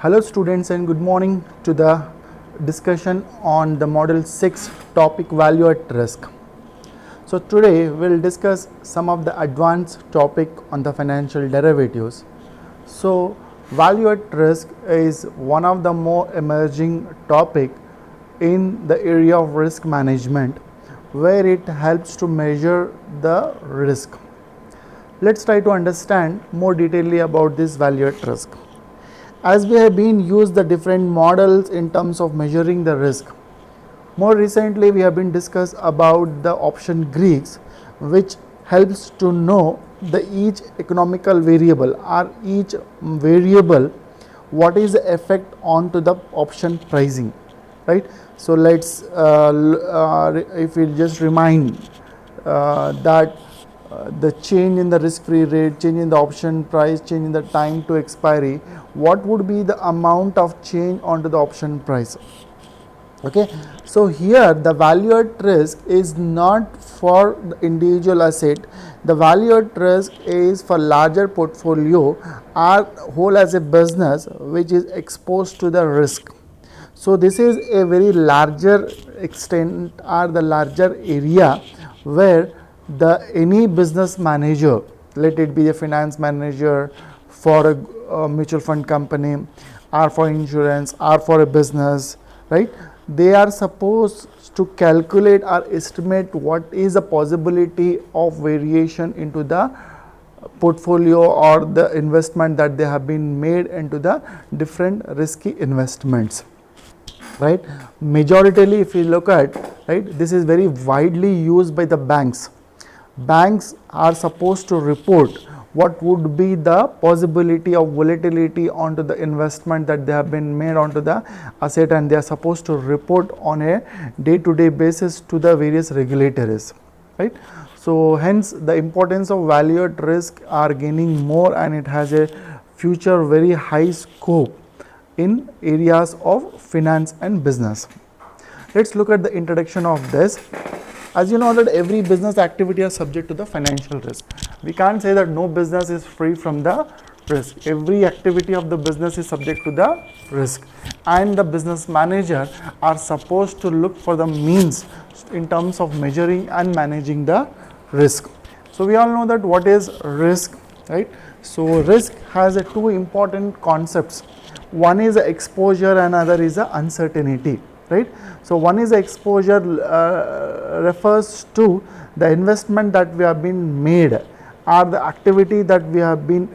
Hello students and good morning to the discussion on the model 6 topic value at risk. So today we will discuss some of the advanced topic on the financial derivatives. So value at risk is one of the more emerging topic in the area of risk management where it helps to measure the risk. Let's try to understand more detailedly about this value at risk. As we have been used the different models in terms of measuring the risk. More recently we have been discussed about the option Greeks, which helps to know the each economical variable or each variable what is the effect onto the option pricing, right. So let's if we just remind that the change in the risk-free rate, change in the option price, change in the time to expiry, what would be the amount of change onto the option price. Okay, so here the value at risk is not for the individual asset, the value at risk is for larger portfolio or whole as a business which is exposed to the risk. So this is a very larger extent or the larger area where any business manager, let it be a finance manager for a mutual fund company or for insurance or for a business, right, they are supposed to calculate or estimate what is the possibility of variation into the portfolio or the investment that they have been made into the different risky investments, right. Majoritarily if you look at, right, this is very widely used by the banks. Banks are supposed to report what would be the possibility of volatility onto the investment that they have been made onto the asset, and they are supposed to report on a day-to-day basis to the various regulators, right. So hence the importance of value at risk are gaining more, and it has a future very high scope in areas of finance and business. Let's look at the introduction of this. As you know that every business activity is subject to the financial risk. We can't say that no business is free from the risk. Every activity of the business is subject to the risk, and the business manager are supposed to look for the means in terms of measuring and managing the risk. So we all know that what is risk, right? So risk has two important concepts. One is exposure and other is uncertainty, right. So one is exposure refers to the investment that we have been made or the activity that we have been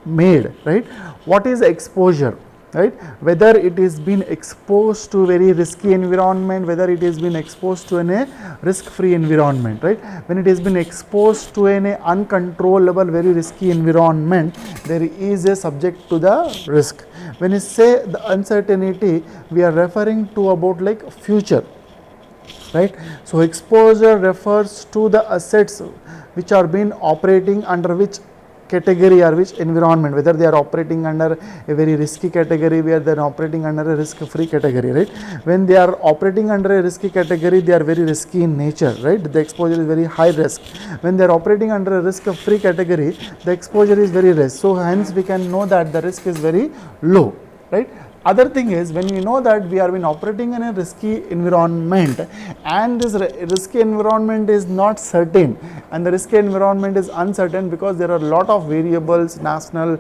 made, right. What is exposure, right? Whether it is been exposed to very risky environment, whether it has been exposed to a risk-free environment, right? When it has been exposed to an uncontrollable, very risky environment, there is a subject to the risk. When you say the uncertainty, we are referring to about like future, right? So exposure refers to the assets which are been operating under which category or which environment, whether they are operating under a very risky category, where they are operating under a risk-free category, right? When they are operating under a risky category, they are very risky in nature, right? The exposure is very high risk. When they are operating under a risk-free category, the exposure is very risk. So hence we can know that the risk is very low, right? Other thing is, when we know that we are been operating in a risky environment, and this risky environment is not certain, and the risky environment is uncertain because there are a lot of variables, national,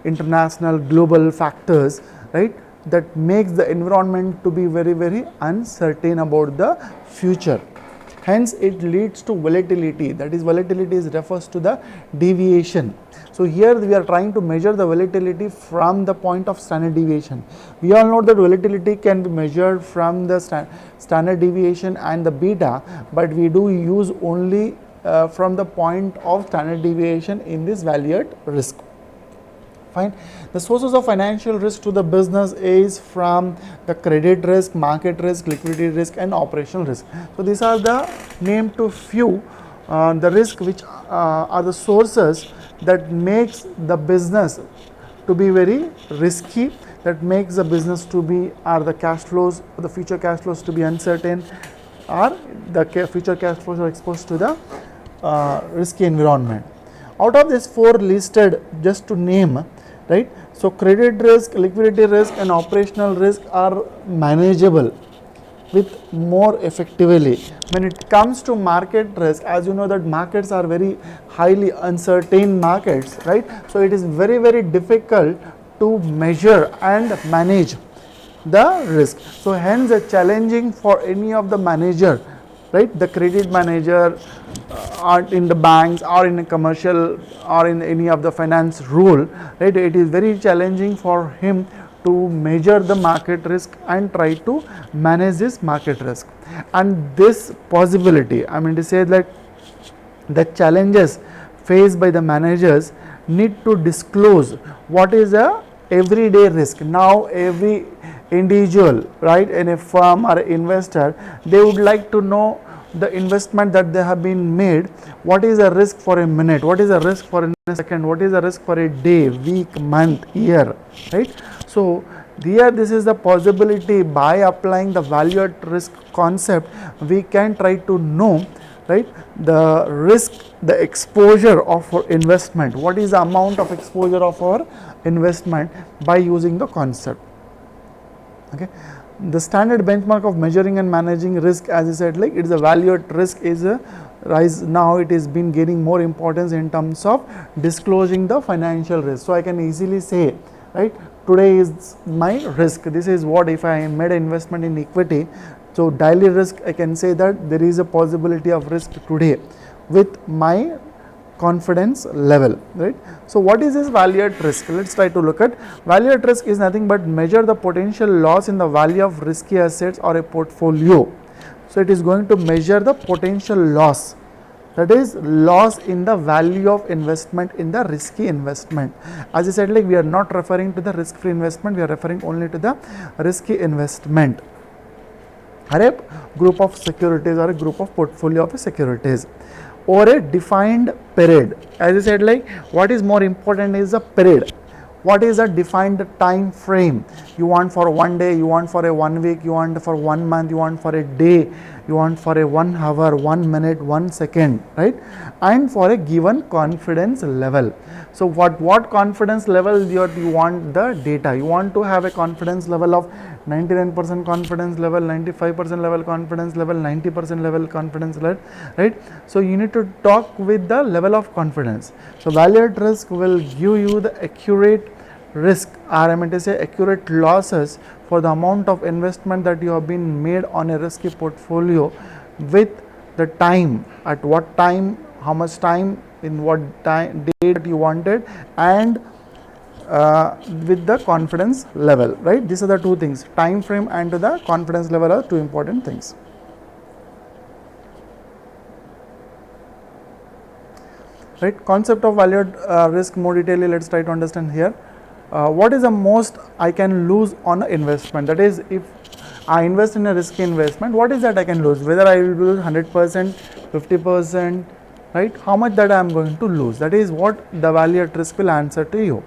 international, global factors, right, that makes the environment to be very, very uncertain about the future. Hence it leads to volatility, that is volatility refers to the deviation. So here we are trying to measure the volatility from the point of standard deviation. We all know that volatility can be measured from the standard deviation and the beta, but we do use only from the point of standard deviation in this value at risk. Fine. The sources of financial risk to the business is from the credit risk, market risk, liquidity risk, and operational risk. So these are the named to few the risk which are the sources that makes the business to be very risky, that makes the business to be, are the cash flows, the future cash flows to be uncertain, or the future cash flows are exposed to the risky environment. Out of these four listed, just to name, right, So credit risk, liquidity risk and operational risk are manageable with more effectively. When it comes to market risk, as you know that markets are very highly uncertain markets, right? So it is very, very difficult to measure and manage the risk. So hence it's challenging for any of the manager, right? The credit manager or in the banks or in a commercial or in any of the finance role, right? It is very challenging for him to measure the market risk and try to manage this market risk. And this possibility, I mean to say that the challenges faced by the managers need to disclose what is a everyday risk. Now every individual, right, in a firm or investor, they would like to know the investment that they have been made, what is the risk for a minute, what is the risk for a second, what is the risk for a day, week, month, year, right? So here this is the possibility, by applying the value at risk concept, we can try to know, right, the risk, the exposure of our investment, what is the amount of exposure of our investment by using the concept. Okay. The standard benchmark of measuring and managing risk, as I said, like it is a value at risk is a rise. Now it is been gaining more importance in terms of disclosing the financial risk. So I can easily say, right, today is my risk, this is what if I made an investment in equity. So daily risk, I can say that there is a possibility of risk today with my confidence level, right? So what is this value at risk? Let's try to look at. Value at risk is nothing but measure the potential loss in the value of risky assets or a portfolio. So it is going to measure the potential loss, that is loss in the value of investment in the risky investment. As I said, like we are not referring to the risk free investment, we are referring only to the risky investment, or a group of securities or a group of portfolio of securities, or a defined period. As I said, like what is more important is the period. What is a defined time frame? You want for 1 day, you want for a 1 week, you want for 1 month, you want for a day, you want for a 1 hour, 1 minute, 1 second, right? And for a given confidence level. So what confidence level you want the data? You want to have a confidence level of 99% confidence level, 95% level confidence level, 90% level confidence level, right? So you need to talk with the level of confidence. So value at risk will give you the accurate risk, or I mean to say accurate losses for the amount of investment that you have been made on a risky portfolio, with the time, at what time, how much time, in what time, date that you wanted, and with the confidence level, right? These are the two things, time frame and the confidence level are two important things. Right, concept of value at risk more detailedly, let's try to understand here. What is the most I can lose on an investment? That is, if I invest in a risky investment, what is that I can lose? Whether I will lose 100%, 50%, right? How much that I am going to lose? That is what the value at risk will answer to you.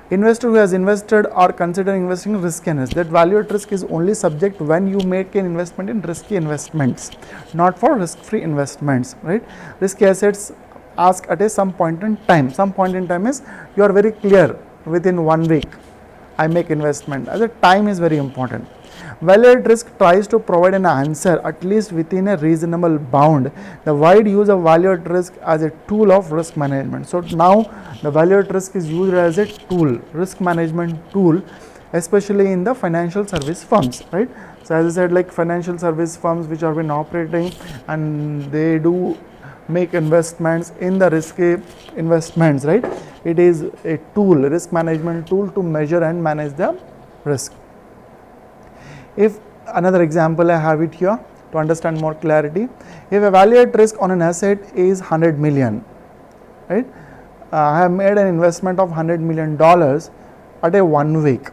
Investor who has invested or considering investing in risky assets, that value at risk is only subject when you make an investment in risky investments, not for risk-free investments, right? Risky assets ask at some point in time. Some point in time is you are very clear, within 1 week I make investment. As a time is very important. Value at risk tries to provide an answer at least within a reasonable bound. The wide use of value at risk as a tool of risk management. So now the value at risk is used as a tool, risk management tool, especially in the financial service firms, right? So as I said, like financial service firms which have been operating and they do make investments in the risky investments, right? It is a tool, risk management tool to measure and manage the risk. If another example I have it here to understand more clarity. If a value at risk on an asset is 100 million, right? I have made an investment of $100 million at a 1 week.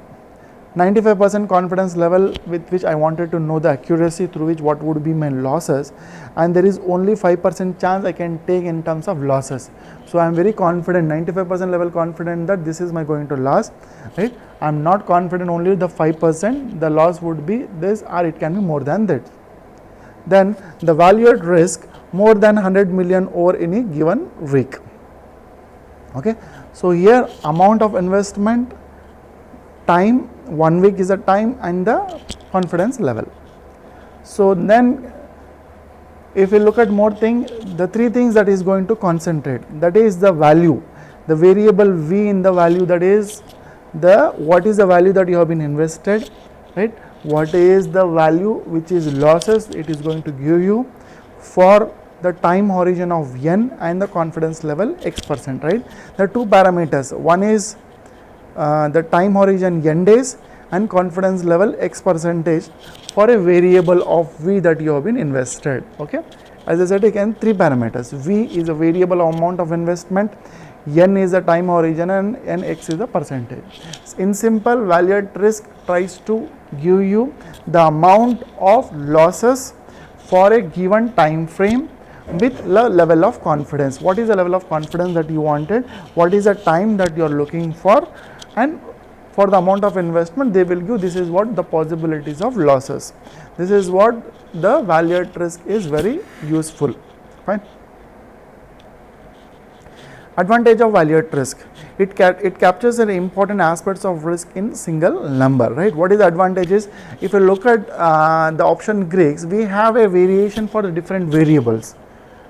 95% confidence level with which I wanted to know the accuracy through which what would be my losses, and there is only 5% chance I can take in terms of losses. So I am very confident, 95% level confident that this is my going to loss, right? I am not confident only the 5%, the loss would be this or it can be more than that. Then the value at risk more than 100 million over any given week. Okay, so here amount of investment time, 1 week is a time, and the confidence level. So then if we look at more thing, the three things that is going to concentrate, that is the value, the variable V in the value, that is the what is the value that you have been invested, right? What is the value which is losses it is going to give you for the time horizon of n and the confidence level x%, right? There are two parameters. One is the time horizon n days and confidence level x percentage for a variable of V that you have been invested. Okay, as I said again, three parameters. V is a variable amount of investment, n is the time horizon, and nx is the percentage. In simple, value at risk tries to give you the amount of losses for a given time frame with the level of confidence. What is the level of confidence that you wanted? What is the time that you are looking for? And for the amount of investment they will give, this is what the possibilities of losses. This is what the value at risk is very useful. Fine. Advantage of value at risk. It captures the important aspects of risk in single number, right? What is the advantages? If you look at the option Greeks, we have a variation for the different variables,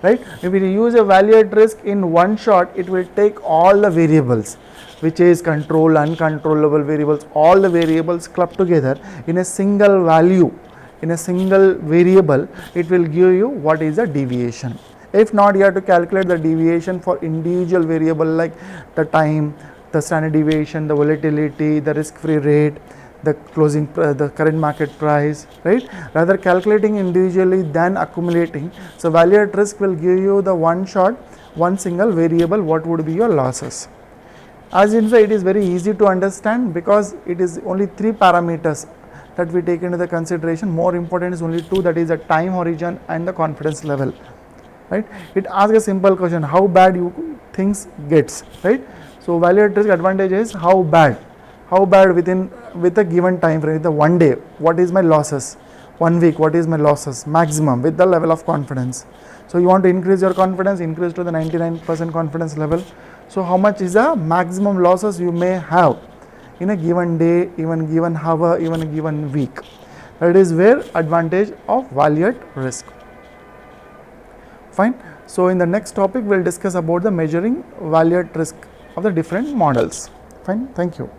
right? If we use a value at risk in one shot, it will take all the variables, which is control, uncontrollable variables, all the variables clubbed together in a single value, in a single variable, it will give you what is the deviation. If not, you have to calculate the deviation for individual variable like the time, the standard deviation, the volatility, the risk-free rate, the closing, the current market price, right? Rather calculating individually than accumulating. So value at risk will give you the one shot, one single variable, what would be your losses. As you say, it is very easy to understand because it is only three parameters that we take into the consideration. More important is only two, that is the time horizon and the confidence level, right? It asks a simple question, how bad you things gets, right? So value at risk advantage is how bad with a given time frame, with the 1 day, what is my losses, 1 week, what is my losses, maximum with the level of confidence. So you want to increase your confidence, increase to the 99% confidence level. So how much is the maximum losses you may have in a given day, even given hour, even a given week. That is where advantage of value at risk. Fine. So in the next topic, we'll discuss about the measuring value at risk of the different models. Fine. Thank you.